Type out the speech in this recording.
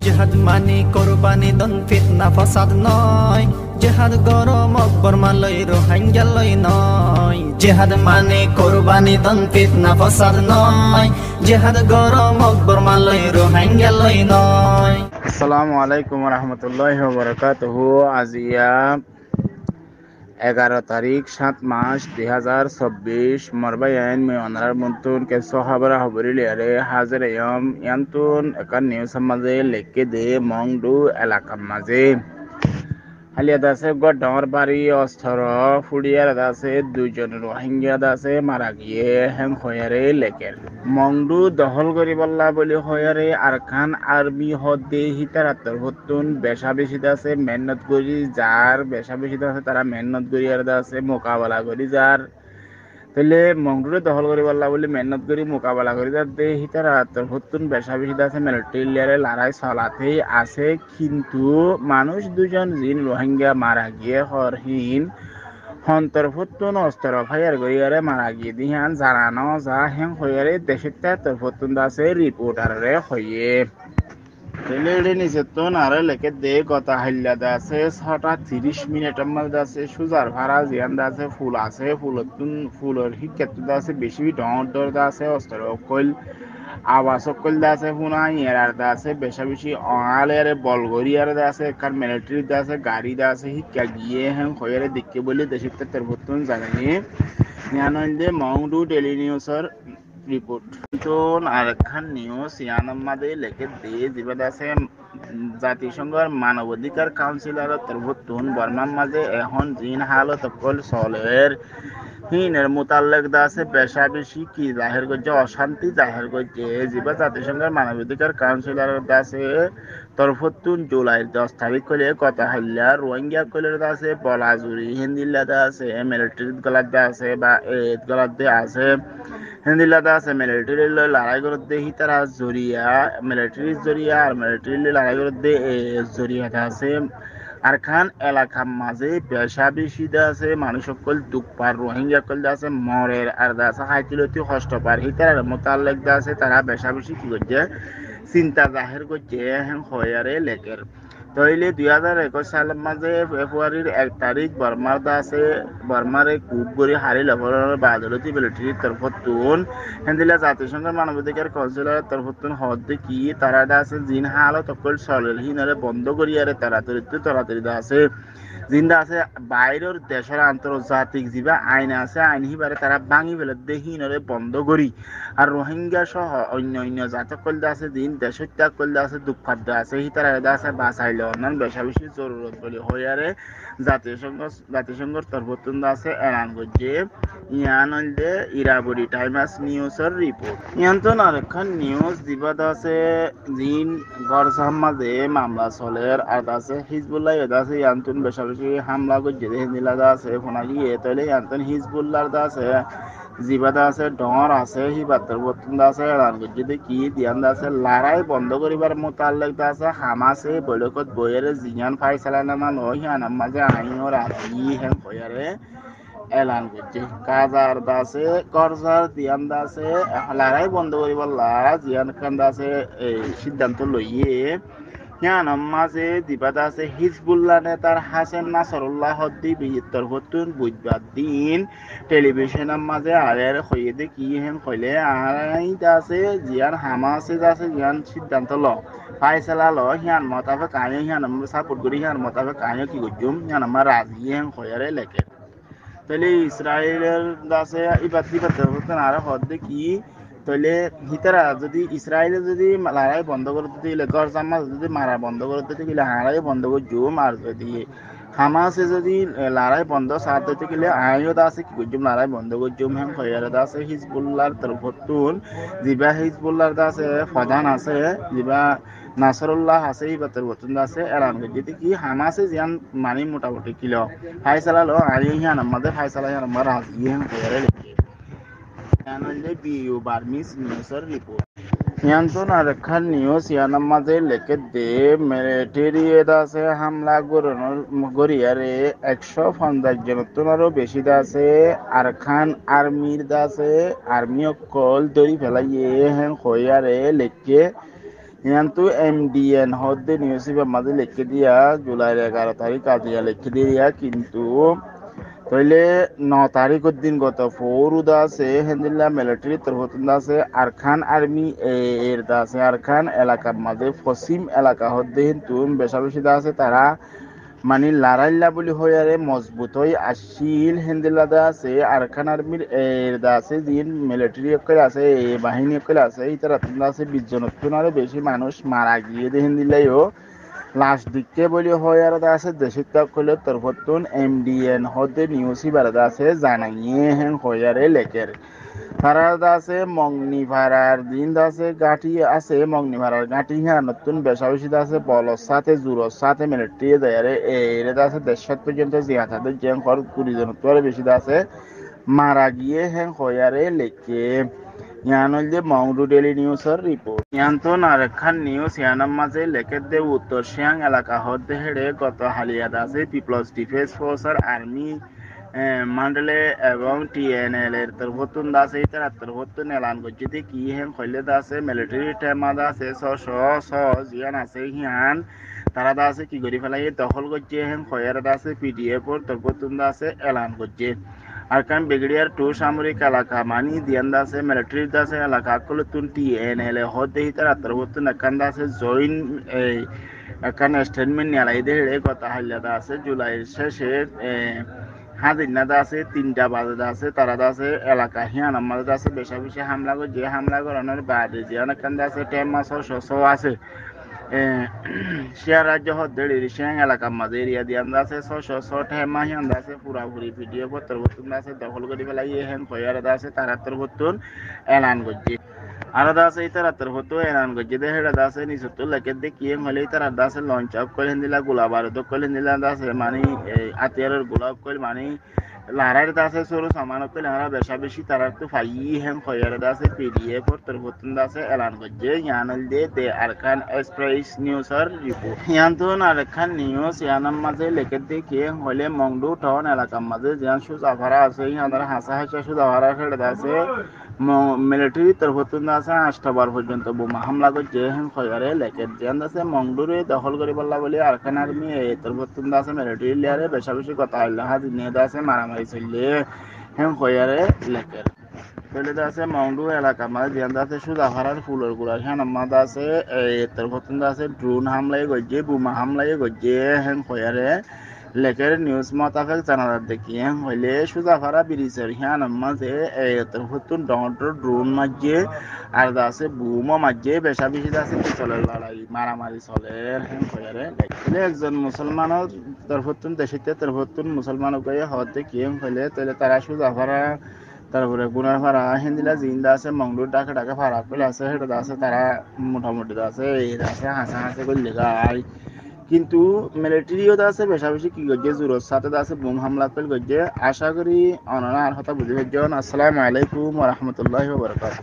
জেহাদ মানি কোরবানি দন ফিতনা ফসাদ নয়, জেহাদ গরম অকবর মালয় রোহিঙ্গা লই নয়। জেহাদ মানি কোরবানি দন ফিতনা ফসাদ নয়, জেহাদ গরম অকবর মালয় রোহিঙ্গা লই নয়। আসসালামু আলাইকুম রহমতুল্লাহি ওয়া বারাকাতুহু। আজিয়া 11 তারিখ 7 মাস 2024 মরবাই আইন মে অনার মন্তুন কে সোহাবরা হবরিল আরে হাজির ইয়াম ইয়ান্তুন একান নিউজ মাঝে লেকে দে মংডু এলাকা মাঝে হালিয়া দাসে গডর বাড়ি অস্ত্র ফুডিয়ার দাসে দুজন রোহিঙ্গা দাসে মারা গিয়ে হেং হয়ারে লেকের মংডু দখল করি বললা বলি হয়ারে আরখান আর্মি হদে হিতারাত্তর হতুন বেশা বেশি দাসে মেহনত করি যার বেশা বেশি দাসে তারা মেহনত করি আর দাসে মোকাবেলা করি যার তাহলে মংডুরে দখল করি বললা বলি মেহনত করি মোকাবেলা করি যার দে হিতারাত্তর হতুন বেশা বেশি দাসে মিলিটারি লড়াই চলাতেই আছে, কিন্তু মানুষ দুজন জিন রোহিঙ্গা মারা গিয়ে হরহীন হন্তরফুতুন অস্ত্র ফায়ার গইয়ারে মারা গিয়ে দিহান জানানো যা হেং হইয়ারে দেশে তরফুতুন দাসে রিপোর্টারে হইয়ে রেলের নিচেতন আরে লেকে দে গতা হাল্লা দাসে 6:30 দাসে সুজার ভাড়া জিয়ান দাসে ফুল আছে ফুলের হিকেত দাসে বেশি ডর দাসে অস্ত্র কইল আবাস কইল দাসে হুনা ইয়ার দাসে বেশা বেশি অঙালের বলগরিয়ার দাসে কার মিলিটারি দাসে গাড়ি দাসে হিকা গিয়ে হেন খয়রে দেখকে বলে দেশে তরফতুন জানানি ইয়ানন্দে মংডু ডেলি নিউজের রিপোর্ট তোন আরেকখান নিউজ ইয়ানার মাঝে লেখে দে জিবাদ আছে জাতিসংঘের মানবাধিকার কাউন্সিলর তরফতুন বর্মার মাঝে এখন জিন হালত কল সলের হিনের মোতাল্লেক দাসে বেশা বেশি কি জাহের করছে অশান্তি জাহের করছে জিবা জাতিসংঘের মানবাধিকার কাউন্সিলর দাসে তরফতুন জুলাই 10 তারিখ করে কথা হাল্লা রোহিঙ্গা কলের দাসে বলাজুরি হিন্দিল্লা দাসে মিলিটারি গলার দাসে বা এদ গলার দে আছে হিন্দিল্লা দাসে মিলিটারি লড়াই করতে হি তারা জরিয়া মিলিটারি জরিয়া আর মিলিটারি লড়াই করতে জরিয়া দাসে আর খান এলাকা মাঝে বেশা বেশি দাসে মানুষ সকল দুঃপার রোহিঙ্গা কল দাসে মরের আর দাসে হাইতিলতি কষ্ট পার হিতার মোতাল্লেক দাসে তারা বেশা বেশি কি করছে চিন্তা জাহির করছে হ্যাঁ হয়ারে লেকের তইলে 2021 সালের মাঝে ফেব্রুয়ারির 1 তারিখ বর্মারে কুপ গড়ি হারি লবরের বাদলতি মিলিটারির তরফতুন হেন্দিলা জাতিসংঘের মানবাধিকার কাউন্সিলরের তরফতুন হদ্দে কি তারা দাসে জিন হালত সকল সরল হিনারে বন্ধ করিয়ারে তাড়াতাড়ি দাসে জিন্দা আছে বাইরের দেশের আন্তর্জাতিক যিবা আইন আছে আইন হিবারে তারা ভাঙি ফেলে দেহিনরে বন্ধ করি আর রোহিঙ্গা সহ অন্য জাতক কল আছে দিন দেশ ত্যাগ করলে আছে দুঃখাদ্য আছে হিতারা আছে বাঁচাইলে অন্যান্য বেশা বেশি জরুরত বলে হইয়ারে জাতিসংঘের তরফতুন আছে এলান করছে ইয়ান হইলে ইরাবরি টাইমস নিউজের রিপোর্ট ইয়ান্তন আরেকখান নিউজ দিবাদ আছে জিন গরজাম মাঝে মামলা চলের আর আছে হিজবুল্লাহ আছে ইয়ান্তন বেশা বেশি হামলা করছে হিন্দিলা আছে ফোনা গিয়ে তাহলে ইয়ান্তন হিজবুল্লাহর আছে জিবাদা আছে ডর আছে হিবাতর বতুন আছে এলান করছে কি দিয়ান আছে লড়াই বন্ধ করিবার মোতাল্লেক আছে হামাসে বৈঠকত বইয়েরে জিয়ান ফাইসালা নামা নয় হিয়ানার মাঝে আইন রাজি হেন বইয়ারে এলান করছে কাজার দাসে করজার দিয়ান দাসে লড়াই বন্ধ করিবার জিয়ান খান দাসে সিদ্ধান্ত লইয়ে হিয়ানার মাঝে দিবাদ আছে হিজবুল্লাহ নেতার হাসেন নাসরুল্লাহ হদ্দি বিহিত্তর হতুন বুধবার দিন টেলিভিশনের মাঝে আরের হইয়ে দে কি হেন কইলে আইন আছে জিয়ান হামাসে আছে জিয়ান সিদ্ধান্ত ল ফাইসালা ল হিয়ান মতাবে কাহিনী হিয়ান সাপোর্ট করি হিয়ান মতাবে কাহিনী কি করছুম হিয়ান আমার রাজি হেন কইয়ারে লেখে তাহলে ইসরায়েলের দাসে ইবাদ হতেন আর হদ্দে কি তাহলে হিতারা যদি ইসরায়েলে যদি লড়াই বন্ধ করতে দিলে গরজামা যদি মারা বন্ধ করতে দিলে লড়াই বন্ধ করে জুম আর যদি হামাসে যদি লড়াই বন্ধ সাথ দিতে গেলে আইও আছে কি করছুম লড়াই বন্ধ করছুম হ্যাঁ খয়ারে আছে হিজবুল্লাহর তরফতুন জিবা হিজবুল্লাহর আছে প্রধান আছে জিবা নাসরুল্লাহ আছে ইবাতের বতুন আছে এলান যদি কি হামাসে জিয়ান মানি মোটামুটি কিলো ফাইসালা লো আইও হিয়ান আমাদের ফাইসালা হিয়ান আমার রাজি হ্যাঁ খয়ারে বিইউ বার্মিস নিউজের রিপোর্ট ইয়ান্তন আরেকখান নিউজ ইয়ানার মাঝে লেখে দে মিলিটারি আছে হামলা গড়িয়ারে 150 জনতনারও বেশি দাসে আরখান আর্মির দাসে আর্মি অকল দড়ি ফেলাইয়ে হেন হইয়ারে লেখে ইয়ান্তু MDN হদ্দে নিউজ পেপার মাঝে লিখে দিয়া জুলাইয়ের 11 তারিখ আজিয়া লিখে দিয়া কিন্তু তাইলে 9 তারিখের দিন গত ফৌরুদা আছে হেন্দিল্লা মিলিটারি তরফতুন্দা আছে আরখান আর্মি এর দা আছে আরখান এলাকার মাঝে পশ্চিম এলাকা হদ্দে কিন্তু বেশা বেশি দা আছে তারা মানে লারাইল্লা বলি হইয়ারে মজবুত হই আসিল হেন্দিল্লা দা আছে আরখান আর্মির এর দা আছে যিন মিলিটারি করে আছে বাহিনী করে আছে ইতারা তোমরা আছে 20 জনের বেশি মানুষ মারা গিয়ে দে হেন্দিল্লাইও লাস্ট দিকে বলি হয় আর আছে দেশিত কইলে তরফতুন MDN হদে নিউজি বারদা আছে জানাইয়ে হেন হয়ারে লেকের তারা আছে মগনিভাড়ার দিন আছে গাঠি আছে মগনিভাড়ার গাঠি হ্যাঁ নতুন বেশাবেশি আছে বলর সাথে জুরর সাথে মিলিটারি দেয়ারে এর আছে 150 পর্যন্ত জিয়াতাদের যে খর 20 জন তোরে বেশি আছে মারা গিয়ে হেন হয়ারে লেকে ইয়ান হইলে মংডু ডেলি নিউজের রিপোর্ট ইয়ান্ত নারেখান নিউজ ইয়ানার মাঝে লেখে দে উত্তর সিয়াং এলাকা হতে হেড়ে গত হালিয়াত আছে পিপলস ডিফেন্স ফোর্সের আর্মি মান্ডলে এবং TNL এর তরফতুন দাসে তার তরফতুন এলান করছে কি হেন কইলে দাসে মিলিটারি টেমা দাসে স জিয়ান আছে হিয়ান তারা দাসে কি করি ফেলাই দখল করছে হেন খয়ার দাসে PDF এর তরফতুন দাসে এলান করছে আরকান বেগড়িয়ার 2 সামরিক এলাকা মানি দিয়ান দাসে মিলিটারি দাসে এলাকা কলতুন TNL হতে তার তরফতুন একান দাসে জয়েন একান স্টেটমেন্ট নিয়ালাই দেড়ে কথা হাইলাদা আছে জুলাইয়ের শেষে হাজিনা আছে 3টা বাজে আছে তারা আছে এলাকা হিয়ান আমাদের আছে বেশা বেশি হামলা করে যে হামলা করানোর বাদে যে অনেকখান আছে টেমা শস্য আছে শেয়ার রাজ্য হদ্দের রিসিয়াং এলাকার মাঝে এরিয়া দিয়ে আছে শস্য টেমা হিয়ান আছে পুরাপুরি ভিডিও পত্র বর্তন আছে দখল করে ফেলাই হেন কয়ার আছে তারা তোর বর্তন এলান করছে আর আছে ইতারা তোর হতো এলান করছে দেহেরা আছে নিচত লেকে দেখিয়ে হলে ইতারা আছে লঞ্চ আপ করে দিলা গোলা বারুদ করে দিলা আছে মানে আতিয়ারের গোলাপ করে মানে লারার আছে সরু সামান করে হারা বেশা বেশি তারা তো ফাই হেন খয়ার আছে PDF এর তোর হতন আছে এলান করছে ইয়ানল দে আরখান এক্সপ্রেস নিউজের রিপোর্ট ইয়ান্ত আরখান নিউজ ইয়ানার মাঝে লেকে দেখিয়ে হলে মংডু টাউন এলাকার মাঝে যান সুজাভারা আছে ইয়াদের হাসা হাসা সুজাভারা সেটা আছে মিলিটারি তরফতুন আছে 8টা বার পর্যন্ত বোমা হামলা করছে হেন খয়ারে লেকের জান আছে মংডুরে দখল করে বললা বলে আরখান আর্মি তরফতুন আছে মিলিটারি লিয়ারে বেশা বেশি কথা হইলা হাজি নিয়ে আছে মারামারি চললে হেন খয়ারে লেকের চলে আছে মংডু এলাকা মাঝে জান আছে সুজাভারার ফুলের গুড়া হ্যাঁ আমাদের আছে তরফতুন আছে ড্রোন হামলাই করছে বোমা হামলাই করছে হেন খয়ারে লেকের নিউজ মোতাবেক জানালার দেখিয়ে হইলে সুজাফারা ব্রিজের হিয়ান মাঝে তরফতুন ড্রোন মাঝে আর আছে বুমও মাঝে বেশা বেশি আছে চলের লড়াই মারামারি চলে হেন হইয়ারে একজন মুসলমানের তরফতুন দেশিতে তরফতুন মুসলমানক গিয়ে হতে কি হইলে তাহলে তারা সুজাফারা তারপরে গুনার ভাড়া হিন্দিলা জিন্দা আছে মংডুর ডাকে ডাকে ভাড়া পেলে আছে সেটা আছে তারা মোটামুটি আছে এই আছে হাসা হাসি করলে গাই কিন্তু মিলিটারিও আছে বেশা বেশি কি করছে জোরের সাথে আছে বোম হামলা করে করছে আশা করি অনারা আর কথা বুঝে আসসালামু আলাইকুম ওয়া রাহমাতুল্লাহি ওয়া বারাকাতুহু।